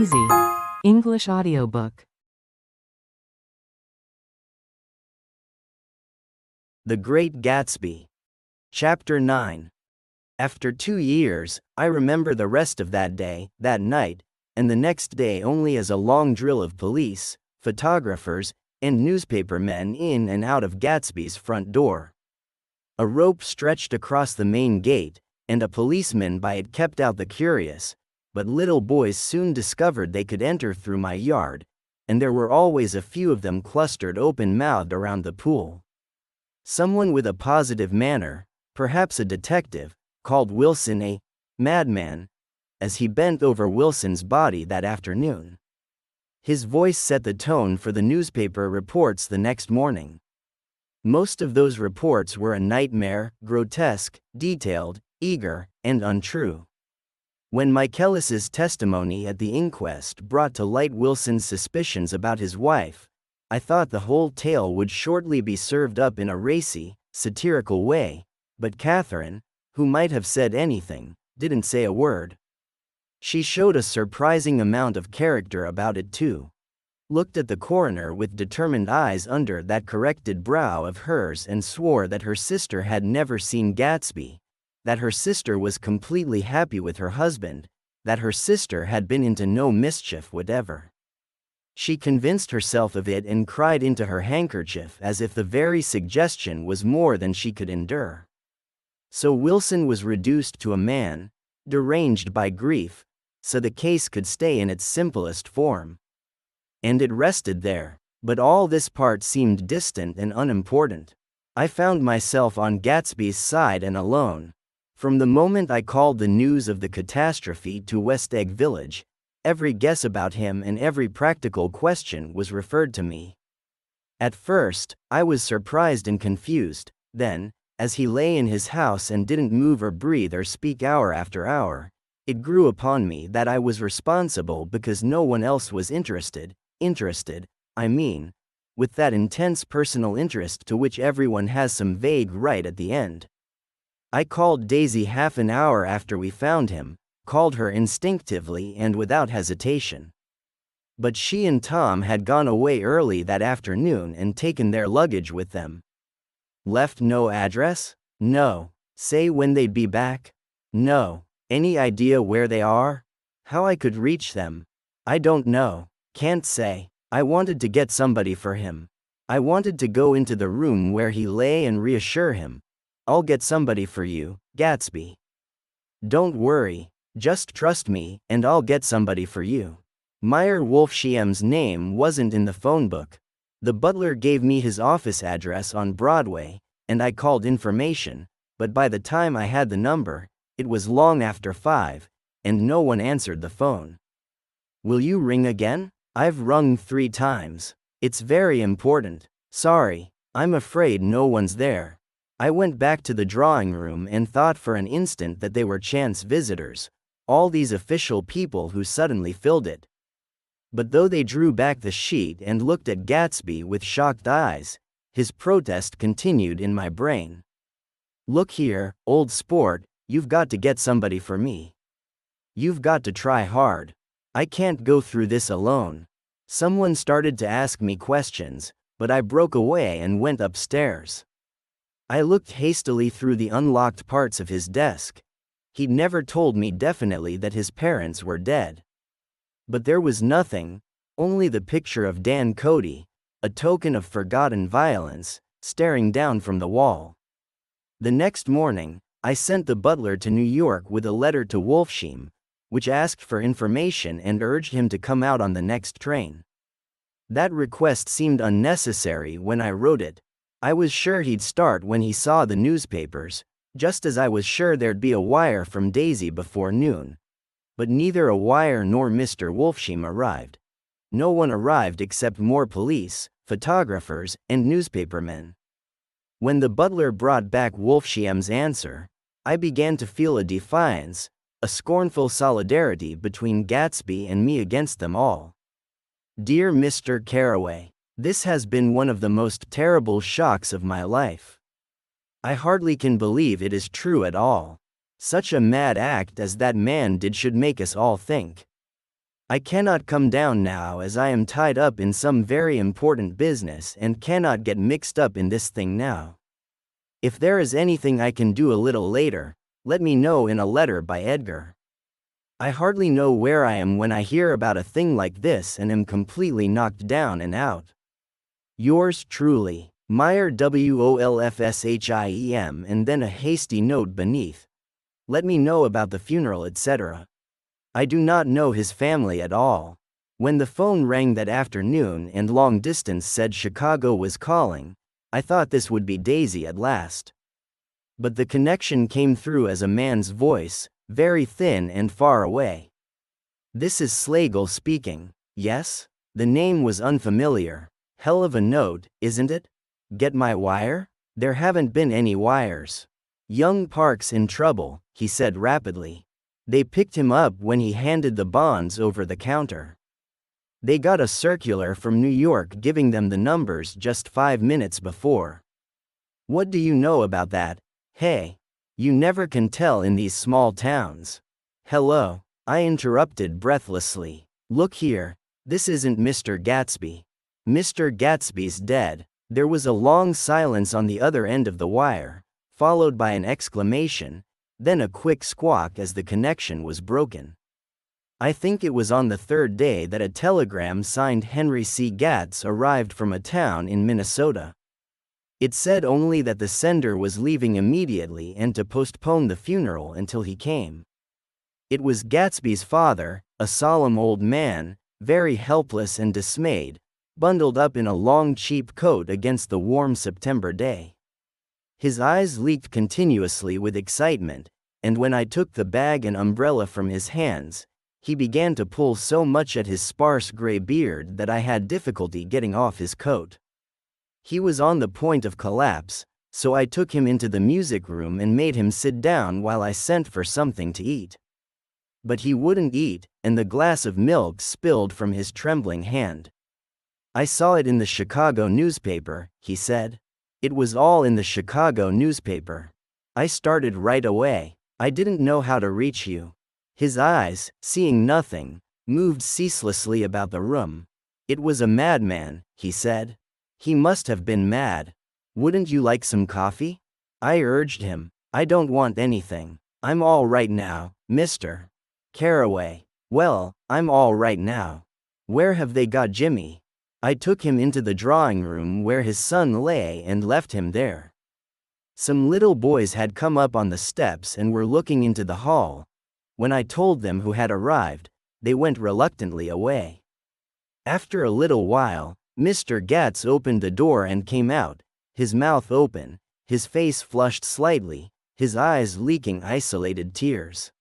Easy English audiobook. The Great Gatsby. Chapter 9. After 2 years, I remember the rest of that day, that night, and the next day only as a long drill of police, photographers, and newspapermen in and out of Gatsby's front door. A rope stretched across the main gate, and a policeman by it kept out the curious, but little boys soon discovered they could enter through my yard, and there were always a few of them clustered open-mouthed around the pool. Someone with a positive manner, perhaps a detective, called Wilson a madman, as he bent over Wilson's body that afternoon. His voice set the tone for the newspaper reports the next morning. Most of those reports were a nightmare, grotesque, detailed, eager, and untrue. When Michaelis's testimony at the inquest brought to light Wilson's suspicions about his wife, I thought the whole tale would shortly be served up in a racy, satirical way, but Catherine, who might have said anything, didn't say a word. She showed a surprising amount of character about it too. Looked at the coroner with determined eyes under that corrected brow of hers and swore that her sister had never seen Gatsby, that her sister was completely happy with her husband, that her sister had been into no mischief whatever. She convinced herself of it and cried into her handkerchief as if the very suggestion was more than she could endure. So Wilson was reduced to a man, deranged by grief, so the case could stay in its simplest form. And it rested there, but all this part seemed distant and unimportant. I found myself on Gatsby's side and alone. From the moment I called the news of the catastrophe to West Egg Village, every guess about him and every practical question was referred to me. At first, I was surprised and confused, then, as he lay in his house and didn't move or breathe or speak hour after hour, it grew upon me that I was responsible because no one else was interested, I mean, with that intense personal interest to which everyone has some vague right at the end. I called Daisy half an hour after we found him, called her instinctively and without hesitation. But she and Tom had gone away early that afternoon and taken their luggage with them. Left no address? No. Say when they'd be back? No. Any idea where they are? How I could reach them? I don't know. Can't say. I wanted to get somebody for him. I wanted to go into the room where he lay and reassure him. I'll get somebody for you, Gatsby. Don't worry, just trust me, and I'll get somebody for you. Meyer Wolfschiem's name wasn't in the phone book. The butler gave me his office address on Broadway, and I called information, but by the time I had the number, it was long after 5, and no one answered the phone. Will you ring again? I've rung 3 times. It's very important. Sorry, I'm afraid no one's there. I went back to the drawing room and thought for an instant that they were chance visitors, all these official people who suddenly filled it. But though they drew back the sheet and looked at Gatsby with shocked eyes, his protest continued in my brain. Look here, old sport, you've got to get somebody for me. You've got to try hard. I can't go through this alone. Someone started to ask me questions, but I broke away and went upstairs. I looked hastily through the unlocked parts of his desk. He'd never told me definitely that his parents were dead. But there was nothing, only the picture of Dan Cody, a token of forgotten violence, staring down from the wall. The next morning, I sent the butler to New York with a letter to Wolfschiem, which asked for information and urged him to come out on the next train. That request seemed unnecessary when I wrote it. I was sure he'd start when he saw the newspapers, just as I was sure there'd be a wire from Daisy before noon. But neither a wire nor Mr. Wolfschiem arrived. No one arrived except more police, photographers, and newspapermen. When the butler brought back Wolfschiem's answer, I began to feel a defiance, a scornful solidarity between Gatsby and me against them all. Dear Mr. Carraway, this has been one of the most terrible shocks of my life. I hardly can believe it is true at all. Such a mad act as that man did should make us all think. I cannot come down now as I am tied up in some very important business and cannot get mixed up in this thing now. If there is anything I can do a little later, let me know in a letter by Edgar. I hardly know where I am when I hear about a thing like this and am completely knocked down and out. Yours truly, Meyer Wolfshiem, and then a hasty note beneath. Let me know about the funeral, etc. I do not know his family at all. When the phone rang that afternoon and long distance said Chicago was calling, I thought this would be Daisy at last. But the connection came through as a man's voice, very thin and far away. This is Slagle speaking. Yes? The name was unfamiliar. Hell of a note, isn't it? Get my wire? There haven't been any wires. Young Park's in trouble, he said rapidly. They picked him up when he handed the bonds over the counter. They got a circular from New York giving them the numbers just 5 minutes before. What do you know about that? Hey. You never can tell in these small towns. Hello, I interrupted breathlessly. Look here, this isn't Mr. Gatsby. Mr. Gatsby's dead. There was a long silence on the other end of the wire, followed by an exclamation, then a quick squawk as the connection was broken. I think it was on the third day that a telegram signed Henry C. Gatz arrived from a town in Minnesota. It said only that the sender was leaving immediately and to postpone the funeral until he came. It was Gatsby's father, a solemn old man, very helpless and dismayed, bundled up in a long cheap coat against the warm September day. His eyes leaked continuously with excitement, and when I took the bag and umbrella from his hands, he began to pull so much at his sparse gray beard that I had difficulty getting off his coat. He was on the point of collapse, so I took him into the music room and made him sit down while I sent for something to eat. But he wouldn't eat, and the glass of milk spilled from his trembling hand. I saw it in the Chicago newspaper, he said. It was all in the Chicago newspaper. I started right away. I didn't know how to reach you. His eyes, seeing nothing, moved ceaselessly about the room. It was a madman, he said. He must have been mad. Wouldn't you like some coffee? I urged him. I don't want anything. I'm all right now, Mr. Carraway. Well, I'm all right now. Where have they got Jimmy? I took him into the drawing room where his son lay and left him there. Some little boys had come up on the steps and were looking into the hall. When I told them who had arrived, they went reluctantly away. After a little while, Mr. Gatz opened the door and came out, his mouth open, his face flushed slightly, his eyes leaking isolated tears.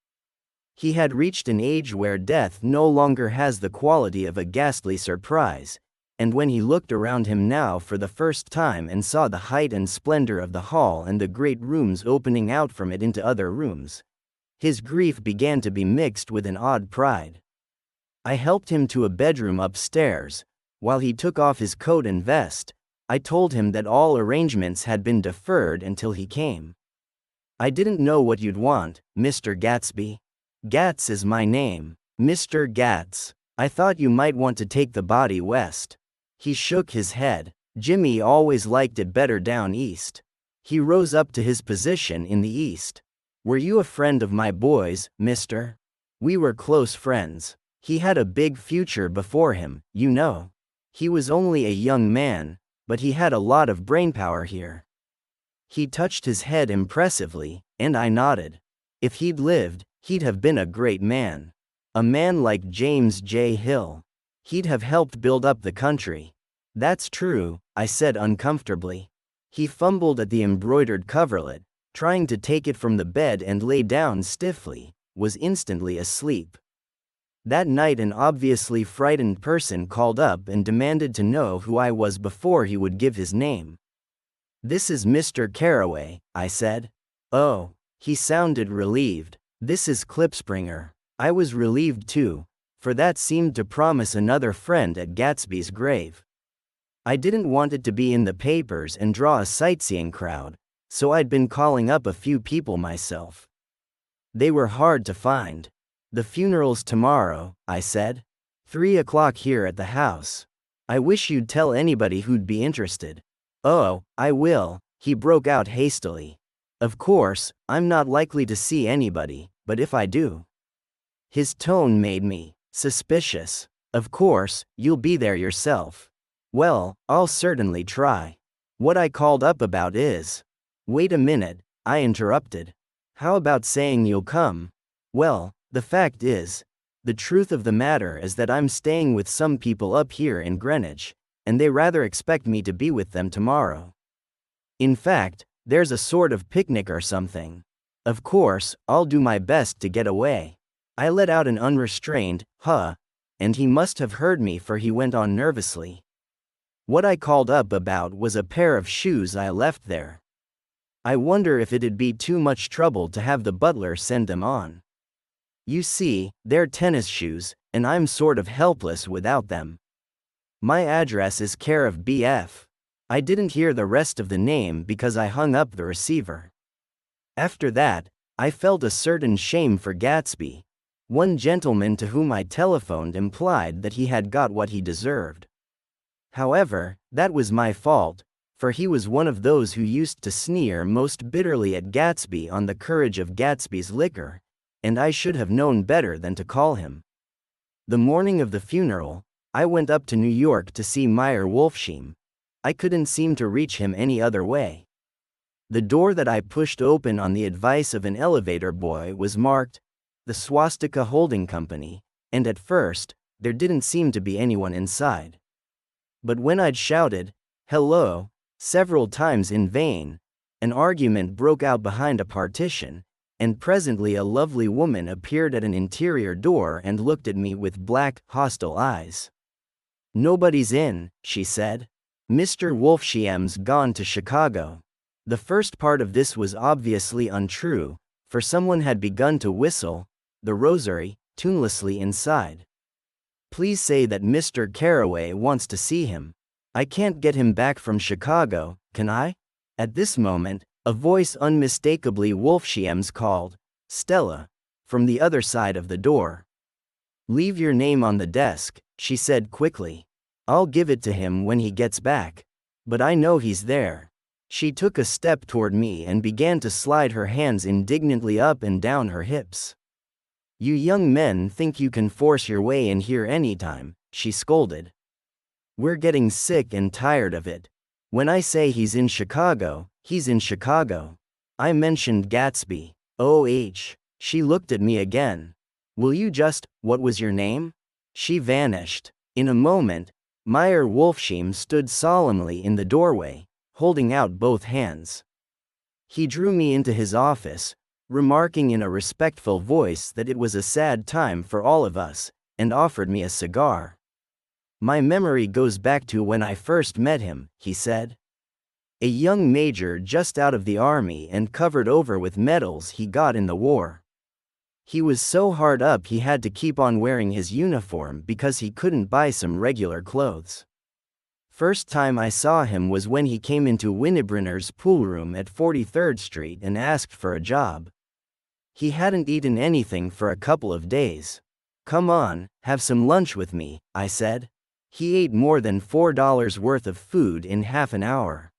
He had reached an age where death no longer has the quality of a ghastly surprise, and when he looked around him now for the first time and saw the height and splendor of the hall and the great rooms opening out from it into other rooms, his grief began to be mixed with an odd pride. I helped him to a bedroom upstairs. While he took off his coat and vest, I told him that all arrangements had been deferred until he came. I didn't know what you'd want, Mr. Gatsby. Gatz is my name, Mr. Gatz. I thought you might want to take the body west. He shook his head. Jimmy always liked it better down east. He rose up to his position in the east. Were you a friend of my boy's, mister? We were close friends. He had a big future before him, you know. He was only a young man, but he had a lot of brainpower here. He touched his head impressively, and I nodded. If he'd lived, he'd have been a great man. A man like James J. Hill. He'd have helped build up the country. That's true, I said uncomfortably. He fumbled at the embroidered coverlet, trying to take it from the bed and lay down stiffly, was instantly asleep. That night an obviously frightened person called up and demanded to know who I was before he would give his name. This is Mr. Carraway, I said. Oh, he sounded relieved. This is Klipspringer. I was relieved too, for that seemed to promise another friend at Gatsby's grave. I didn't want it to be in the papers and draw a sightseeing crowd, so I'd been calling up a few people myself. They were hard to find. The funeral's tomorrow, I said. 3 o'clock here at the house. I wish you'd tell anybody who'd be interested. Oh, I will, he broke out hastily. Of course, I'm not likely to see anybody, but if I do. His tone made me suspicious. Of course, you'll be there yourself. Well, I'll certainly try. What I called up about is. Wait a minute, I interrupted. How about saying you'll come? Well, the fact is, the truth of the matter is that I'm staying with some people up here in Greenwich, and they rather expect me to be with them tomorrow. In fact, there's a sort of picnic or something. Of course, I'll do my best to get away. I let out an unrestrained, huh, and he must have heard me, for he went on nervously. What I called up about was a pair of shoes I left there. I wonder if it'd be too much trouble to have the butler send them on. You see, they're tennis shoes, and I'm sort of helpless without them. My address is care of BF. I didn't hear the rest of the name because I hung up the receiver. After that, I felt a certain shame for Gatsby. One gentleman to whom I telephoned implied that he had got what he deserved. However, that was my fault, for he was one of those who used to sneer most bitterly at Gatsby on the courage of Gatsby's liquor, and I should have known better than to call him. The morning of the funeral, I went up to New York to see Meyer Wolfsheim. I couldn't seem to reach him any other way. The door that I pushed open on the advice of an elevator boy was marked, the Swastika Holding Company, and at first, there didn't seem to be anyone inside. But when I'd shouted, "Hello," several times in vain, an argument broke out behind a partition, and presently a lovely woman appeared at an interior door and looked at me with black, hostile eyes. "Nobody's in," she said. "Mr. Wolfsheim's gone to Chicago." The first part of this was obviously untrue, for someone had begun to whistle, the rosary, tunelessly inside. "Please say that Mr. Carraway wants to see him. I can't get him back from Chicago, can I?" At this moment, a voice unmistakably Wolfsheim's called, "Stella," from the other side of the door. "Leave your name on the desk," she said quickly. "I'll give it to him when he gets back. But I know he's there." She took a step toward me and began to slide her hands indignantly up and down her hips. "You young men think you can force your way in here anytime," she scolded. "We're getting sick and tired of it. When I say he's in Chicago, he's in Chicago. I mentioned Gatsby. Oh. She looked at me again. "Will you just, what was your name?" She vanished. In a moment, Meyer Wolfsheim stood solemnly in the doorway, holding out both hands. He drew me into his office, remarking in a respectful voice that it was a sad time for all of us, and offered me a cigar. "My memory goes back to when I first met him," he said. "A young major just out of the army and covered over with medals he got in the war. He was so hard up he had to keep on wearing his uniform because he couldn't buy some regular clothes. First time I saw him was when he came into Winnebrenner's pool room at 43rd Street and asked for a job. He hadn't eaten anything for a couple of days. 'Come on, have some lunch with me,' I said. He ate more than $4 worth of food in half an hour."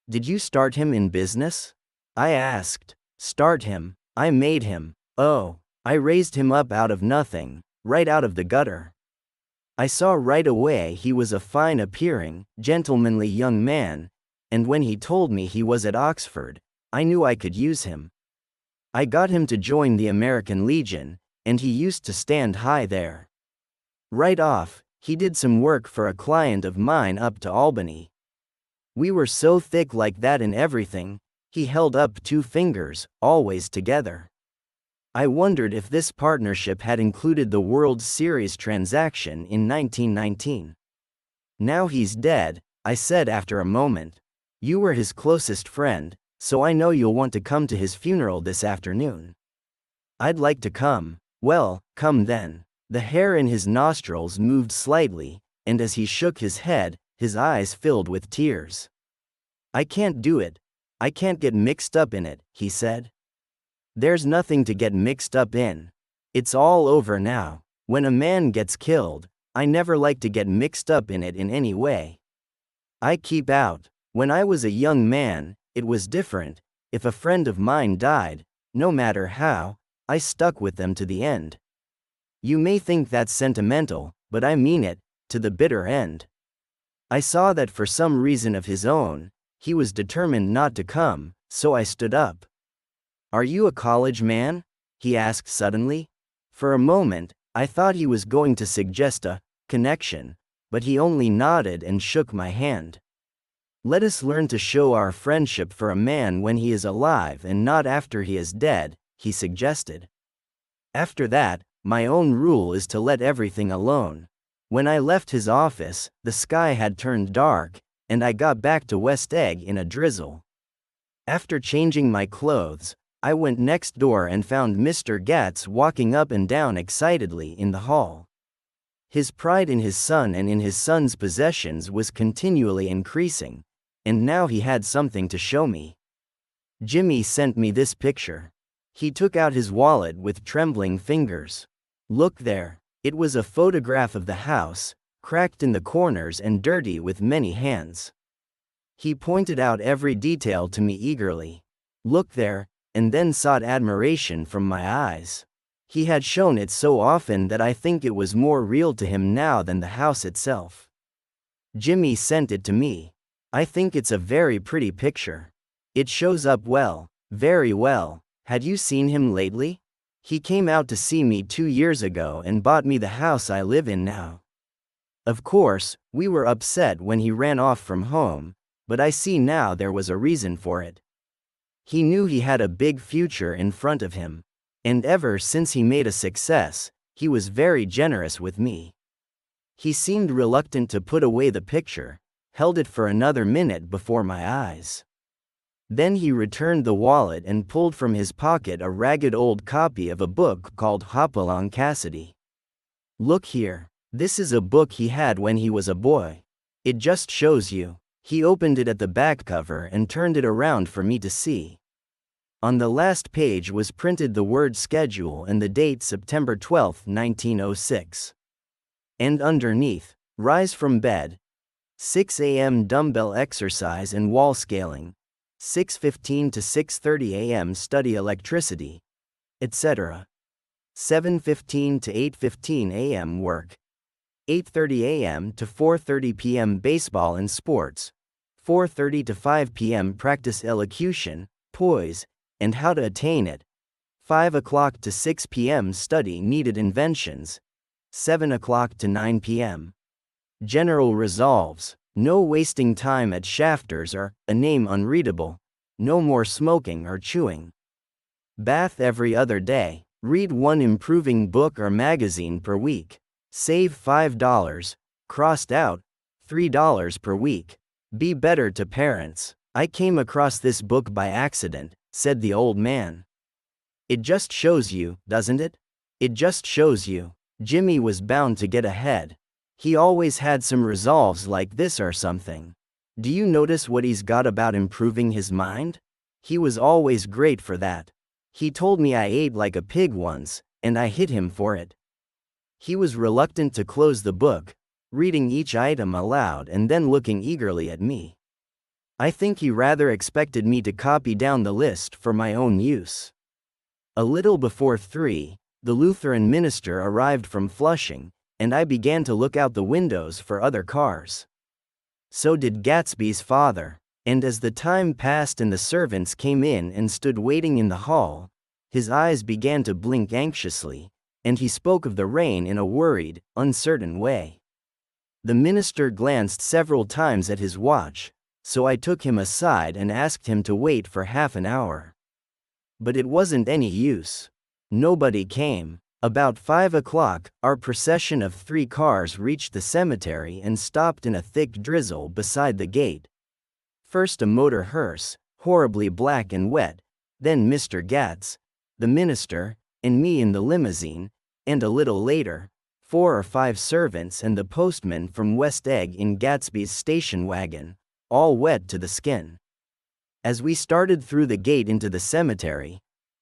"Did you start him in business?" I asked. "Start him? I made him. Oh, I raised him up out of nothing, right out of the gutter. I saw right away he was a fine appearing, gentlemanly young man, and when he told me he was at Oxford, I knew I could use him. I got him to join the American Legion, and he used to stand high there. Right off, he did some work for a client of mine up to Albany. We were so thick like that in everything, he held up 2 fingers, always together. I wondered if this partnership had included the World Series transaction in 1919. "Now he's dead," I said after a moment. "You were his closest friend, so I know you'll want to come to his funeral this afternoon." "I'd like to come." "Well, come then." The hair in his nostrils moved slightly, and as he shook his head, his eyes filled with tears. "I can't do it. I can't get mixed up in it," he said. "There's nothing to get mixed up in. It's all over now. When a man gets killed, I never like to get mixed up in it in any way. I keep out. When I was a young man, it was different. If a friend of mine died, no matter how, I stuck with them to the end. You may think that's sentimental, but I mean it, to the bitter end. I saw that for some reason of his own, he was determined not to come, so I stood up. Are you a college man? He asked suddenly. For a moment, I thought he was going to suggest a connection, but he only nodded and shook my hand. Let us learn to show our friendship for a man when he is alive and not after he is dead, he suggested. After that, my own rule is to let everything alone. When I left his office, the sky had turned dark, and I got back to West Egg in a drizzle. After changing my clothes, I went next door and found Mr. Gatz walking up and down excitedly in the hall. His pride in his son and in his son's possessions was continually increasing, and now he had something to show me. Jimmy sent me this picture. He took out his wallet with trembling fingers. Look there. It was a photograph of the house, cracked in the corners and dirty with many hands. He pointed out every detail to me eagerly. Look there, and then sought admiration from my eyes. He had shown it so often that I think it was more real to him now than the house itself. Jimmy sent it to me. I think it's a very pretty picture. It shows up well, very well. Had you seen him lately? He came out to see me 2 years ago and bought me the house I live in now. Of course, we were upset when he ran off from home, but I see now there was a reason for it. He knew he had a big future in front of him, and ever since he made a success, he was very generous with me. He seemed reluctant to put away the picture, held it for another minute before my eyes. Then he returned the wallet and pulled from his pocket a ragged old copy of a book called Hopalong Cassidy. Look here, this is a book he had when he was a boy. It just shows you. He opened it at the back cover and turned it around for me to see. On the last page was printed the word schedule and the date September 12, 1906. And underneath, rise from bed. 6 a.m. dumbbell exercise and wall scaling. 6:15 to 6:30 a.m. study electricity, etc. 7:15 to 8:15 a.m. work. 8:30 a.m. to 4:30 p.m. baseball and sports. 4:30 to 5 p.m. practice elocution, poise, and how to attain it. 5 o'clock to 6 p.m. study needed inventions. 7 o'clock to 9 p.m. General resolves. No wasting time at shafters or a name unreadable. No more smoking or chewing. Bath every other day. Read one improving book or magazine per week. Save $5. Crossed out. $3 per week. Be better to parents. I came across this book by accident, said the old man. It just shows you, doesn't it? It just shows you. Jimmy was bound to get ahead. He always had some resolves like this or something. Do you notice what he's got about improving his mind? He was always great for that. He told me I ate like a pig once, and I hit him for it. He was reluctant to close the book, reading each item aloud and then looking eagerly at me. I think he rather expected me to copy down the list for my own use. A little before 3, the Lutheran minister arrived from Flushing, and I began to look out the windows for other cars. So did Gatsby's father, and as the time passed and the servants came in and stood waiting in the hall, his eyes began to blink anxiously, and he spoke of the rain in a worried, uncertain way. The minister glanced several times at his watch, so I took him aside and asked him to wait for half an hour. But it wasn't any use. Nobody came. About 5 o'clock, our procession of 3 cars reached the cemetery and stopped in a thick drizzle beside the gate. First a motor hearse, horribly black and wet, then Mr. Gatz, the minister, and me in the limousine, and a little later, 4 or 5 servants and the postman from West Egg in Gatsby's station wagon, all wet to the skin. As we started through the gate into the cemetery,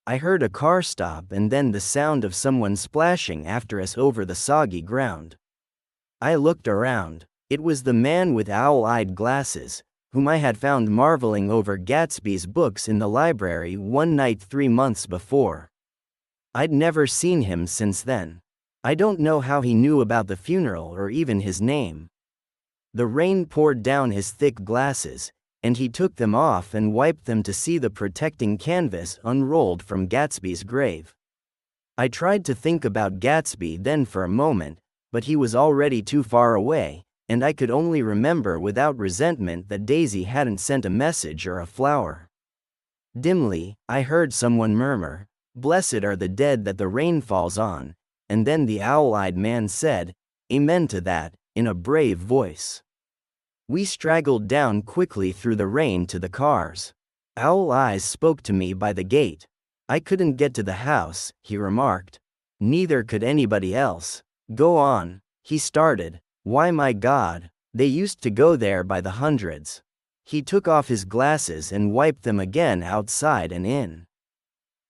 I heard a car stop and then the sound of someone splashing after us over the soggy ground. I looked around. It was the man with owl-eyed glasses, whom I had found marveling over Gatsby's books in the library one night 3 months before. I'd never seen him since then. I don't know how he knew about the funeral or even his name. The rain poured down his thick glasses, and he took them off and wiped them to see the protecting canvas unrolled from Gatsby's grave. I tried to think about Gatsby then for a moment, but he was already too far away, and I could only remember without resentment that Daisy hadn't sent a message or a flower. Dimly, I heard someone murmur, "Blessed are the dead that the rain falls on," and then the owl-eyed man said, "Amen to that," in a brave voice. We straggled down quickly through the rain to the cars. Owl Eyes spoke to me by the gate. "I couldn't get to the house," he remarked. "Neither could anybody else." "Go on," he started. "Why, my God, they used to go there by the hundreds." He took off his glasses and wiped them again outside and in.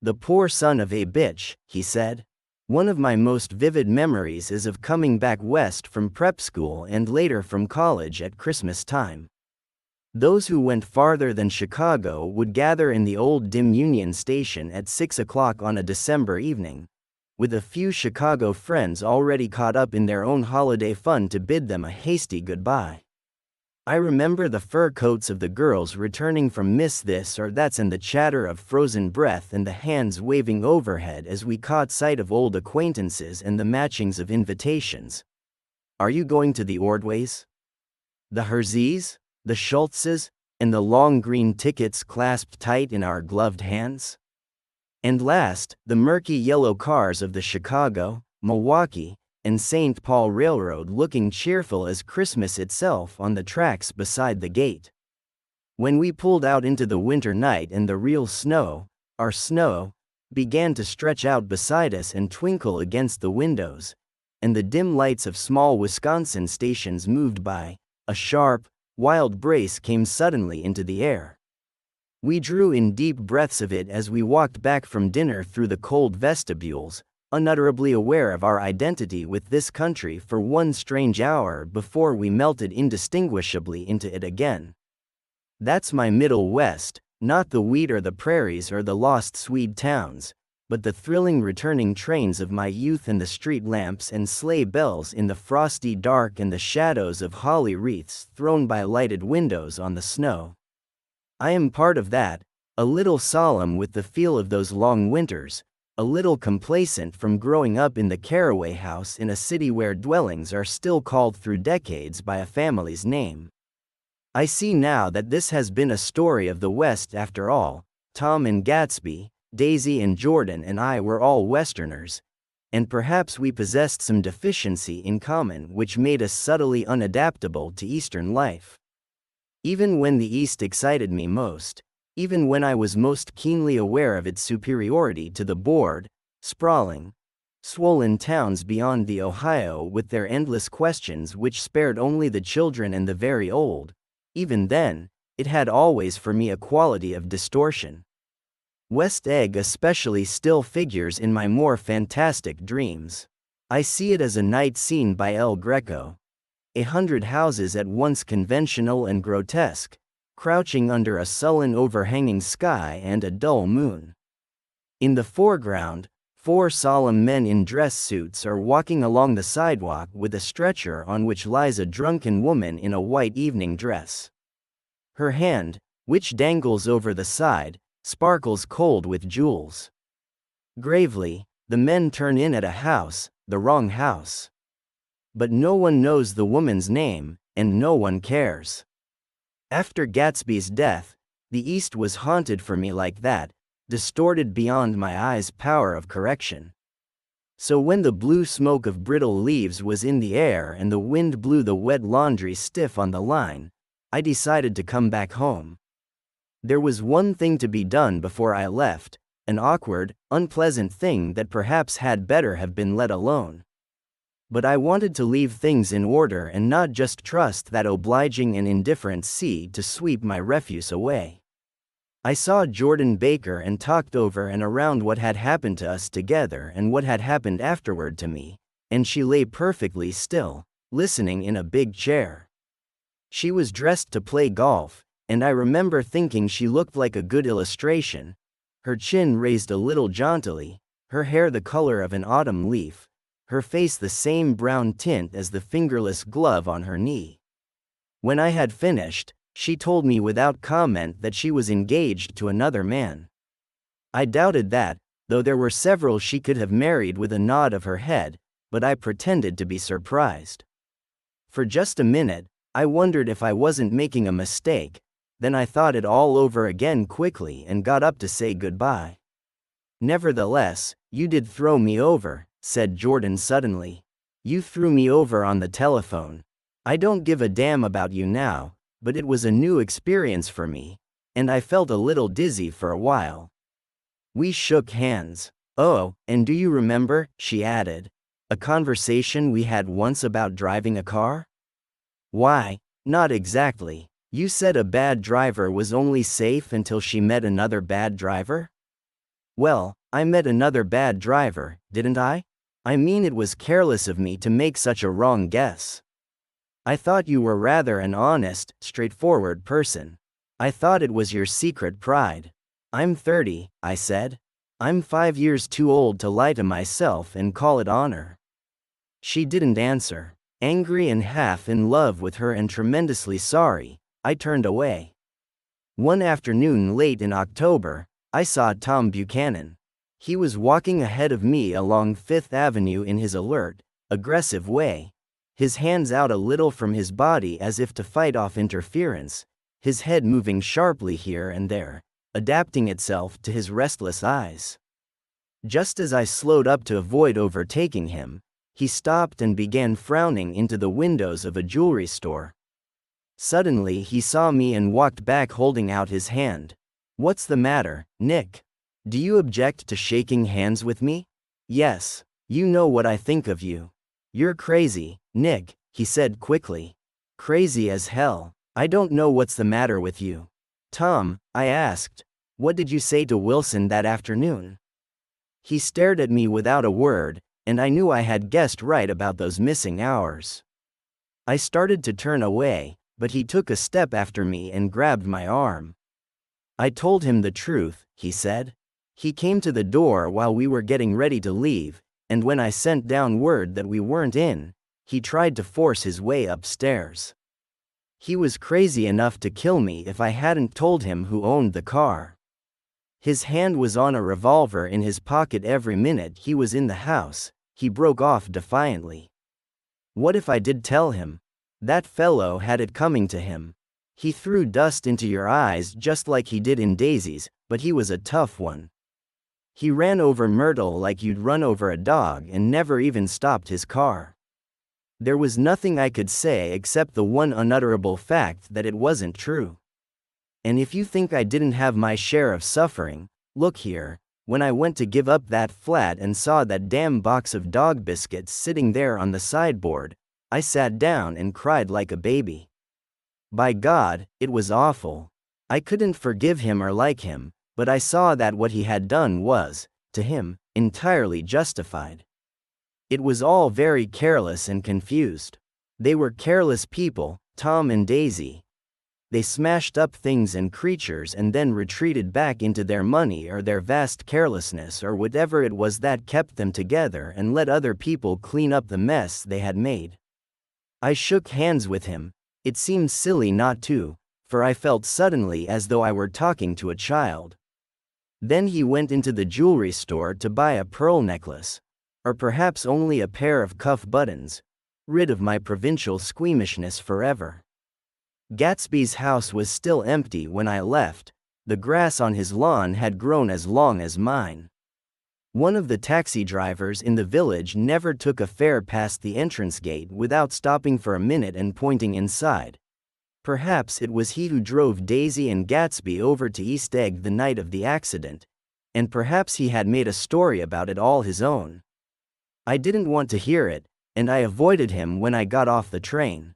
"The poor son of a bitch," he said. "One of my most vivid memories is of coming back west from prep school and later from college at Christmas time. Those who went farther than Chicago would gather in the old dim Union Station at 6 o'clock on a December evening, with a few Chicago friends already caught up in their own holiday fun to bid them a hasty goodbye. I remember the fur coats of the girls returning from Miss This or That's and the chatter of frozen breath and the hands waving overhead as we caught sight of old acquaintances and the matchings of invitations. "Are you going to the Ordways? The Herzeys? The Schultzes? And the long green tickets clasped tight in our gloved hands?" And last, the murky yellow cars of the Chicago, Milwaukee, and St. Paul Railroad looking cheerful as Christmas itself on the tracks beside the gate. When we pulled out into the winter night and the real snow, our snow, began to stretch out beside us and twinkle against the windows, and the dim lights of small Wisconsin stations moved by, a sharp, wild brace came suddenly into the air. We drew in deep breaths of it as we walked back from dinner through the cold vestibules, unutterably aware of our identity with this country for one strange hour before we melted indistinguishably into it again. That's my Middle West, not the wheat or the prairies or the lost Swede towns, but the thrilling returning trains of my youth and the street lamps and sleigh bells in the frosty dark and the shadows of holly wreaths thrown by lighted windows on the snow. I am part of that, a little solemn with the feel of those long winters, a little complacent from growing up in the Caraway House in a city where dwellings are still called through decades by a family's name. I see now that this has been a story of the West after all. Tom and Gatsby, Daisy and Jordan and I were all Westerners, and perhaps we possessed some deficiency in common which made us subtly unadaptable to Eastern life. Even when the East excited me most, even when I was most keenly aware of its superiority to the bored, sprawling, swollen towns beyond the Ohio with their endless questions which spared only the children and the very old, even then, it had always for me a quality of distortion. West Egg especially still figures in my more fantastic dreams. I see it as a night scene by El Greco. 100 houses at once conventional and grotesque, crouching under a sullen overhanging sky and a dull moon. In the foreground, 4 solemn men in dress suits are walking along the sidewalk with a stretcher on which lies a drunken woman in a white evening dress. Her hand, which dangles over the side, sparkles cold with jewels. Gravely, the men turn in at a house, the wrong house. But no one knows the woman's name, and no one cares. After Gatsby's death, the East was haunted for me like that, distorted beyond my eyes' power of correction. So when the blue smoke of brittle leaves was in the air and the wind blew the wet laundry stiff on the line, I decided to come back home. There was one thing to be done before I left, an awkward, unpleasant thing that perhaps had better have been let alone. But I wanted to leave things in order and not just trust that obliging and indifferent sea to sweep my refuse away. I saw Jordan Baker and talked over and around what had happened to us together and what had happened afterward to me, and she lay perfectly still, listening in a big chair. She was dressed to play golf, and I remember thinking she looked like a good illustration, her chin raised a little jauntily, her hair the color of an autumn leaf, her face the same brown tint as the fingerless glove on her knee. When I had finished, she told me without comment that she was engaged to another man. I doubted that, though there were several she could have married with a nod of her head, but I pretended to be surprised. For just a minute, I wondered if I wasn't making a mistake, then I thought it all over again quickly and got up to say goodbye. Nevertheless, you did throw me over, said Jordan suddenly. You threw me over on the telephone. I don't give a damn about you now, but it was a new experience for me, and I felt a little dizzy for a while. We shook hands. Oh, and do you remember, she added, a conversation we had once about driving a car? Why, not exactly. You said a bad driver was only safe until she met another bad driver? Well, I met another bad driver, didn't I? I mean, it was careless of me to make such a wrong guess. I thought you were rather an honest, straightforward person. I thought it was your secret pride. I'm 30, I said. I'm 5 years too old to lie to myself and call it honor. She didn't answer. Angry and half in love with her and tremendously sorry, I turned away. One afternoon late in October, I saw Tom Buchanan. He was walking ahead of me along Fifth Avenue in his alert, aggressive way, his hands out a little from his body as if to fight off interference, his head moving sharply here and there, adapting itself to his restless eyes. Just as I slowed up to avoid overtaking him, he stopped and began frowning into the windows of a jewelry store. Suddenly he saw me and walked back holding out his hand. What's the matter, Nick? Do you object to shaking hands with me? Yes, you know what I think of you. You're crazy, Nick, he said quickly. Crazy as hell. I don't know what's the matter with you. Tom, I asked, what did you say to Wilson that afternoon? He stared at me without a word, and I knew I had guessed right about those missing hours. I started to turn away, but he took a step after me and grabbed my arm. I told him the truth, he said. He came to the door while we were getting ready to leave, and when I sent down word that we weren't in, he tried to force his way upstairs. He was crazy enough to kill me if I hadn't told him who owned the car. His hand was on a revolver in his pocket every minute he was in the house, he broke off defiantly. What if I did tell him? That fellow had it coming to him. He threw dust into your eyes just like he did in Daisy's, but he was a tough one. He ran over Myrtle like you'd run over a dog and never even stopped his car. There was nothing I could say except the one unutterable fact that it wasn't true. And if you think I didn't have my share of suffering, look here, when I went to give up that flat and saw that damn box of dog biscuits sitting there on the sideboard, I sat down and cried like a baby. By God, it was awful. I couldn't forgive him or like him, but I saw that what he had done was, to him, entirely justified. It was all very careless and confused. They were careless people, Tom and Daisy. They smashed up things and creatures and then retreated back into their money or their vast carelessness or whatever it was that kept them together and let other people clean up the mess they had made. I shook hands with him. It seemed silly not to, for I felt suddenly as though I were talking to a child. Then he went into the jewelry store to buy a pearl necklace, or perhaps only a pair of cuff buttons, rid of my provincial squeamishness forever. Gatsby's house was still empty when I left. The grass on his lawn had grown as long as mine. One of the taxi drivers in the village never took a fare past the entrance gate without stopping for a minute and pointing inside. Perhaps it was he who drove Daisy and Gatsby over to East Egg the night of the accident, and perhaps he had made a story about it all his own. I didn't want to hear it, and I avoided him when I got off the train.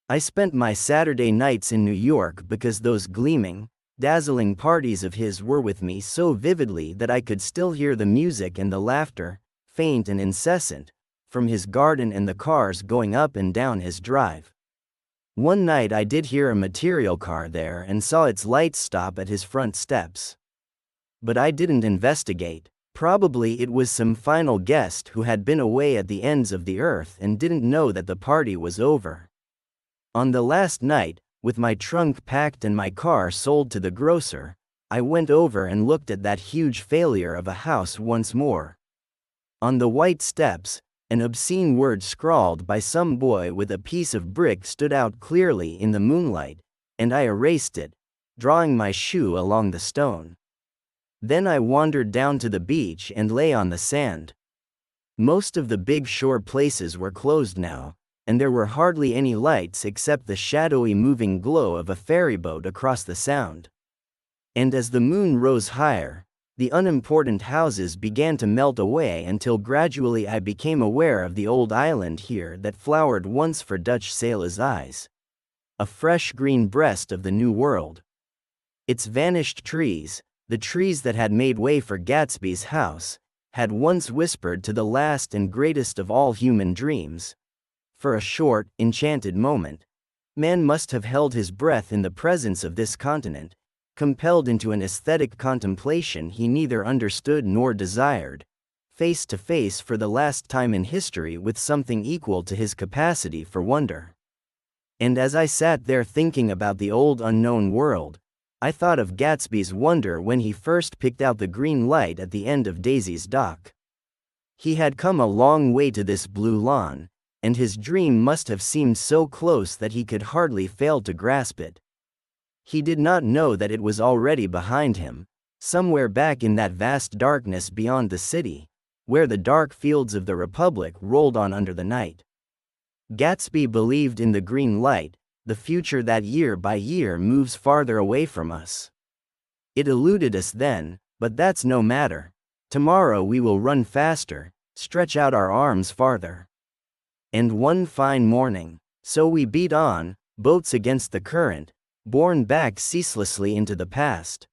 I spent my Saturday nights in New York because those gleaming, dazzling parties of his were with me so vividly that I could still hear the music and the laughter, faint and incessant, from his garden and the cars going up and down his drive. One night I did hear a material car there and saw its lights stop at his front steps. But I didn't investigate. Probably it was some final guest who had been away at the ends of the earth and didn't know that the party was over. On the last night, with my trunk packed and my car sold to the grocer, I went over and looked at that huge failure of a house once more. On the white steps, an obscene word scrawled by some boy with a piece of brick stood out clearly in the moonlight, and I erased it, drawing my shoe along the stone. Then I wandered down to the beach and lay on the sand. Most of the big shore places were closed now, and there were hardly any lights except the shadowy moving glow of a ferryboat across the sound. And as the moon rose higher, the unimportant houses began to melt away until gradually I became aware of the old island here that flowered once for Dutch sailors' eyes. A fresh green breast of the New World. Its vanished trees, the trees that had made way for Gatsby's house, had once whispered to the last and greatest of all human dreams. For a short, enchanted moment, man must have held his breath in the presence of this continent, compelled into an aesthetic contemplation he neither understood nor desired, face to face for the last time in history with something equal to his capacity for wonder. And as I sat there thinking about the old unknown world, I thought of Gatsby's wonder when he first picked out the green light at the end of Daisy's dock. He had come a long way to this blue lawn, and his dream must have seemed so close that he could hardly fail to grasp it. He did not know that it was already behind him, somewhere back in that vast darkness beyond the city, where the dark fields of the Republic rolled on under the night. Gatsby believed in the green light, the future that year by year moves farther away from us. It eluded us then, but that's no matter. Tomorrow we will run faster, stretch out our arms farther. And one fine morning, so we beat on, boats against the current, borne back ceaselessly into the past.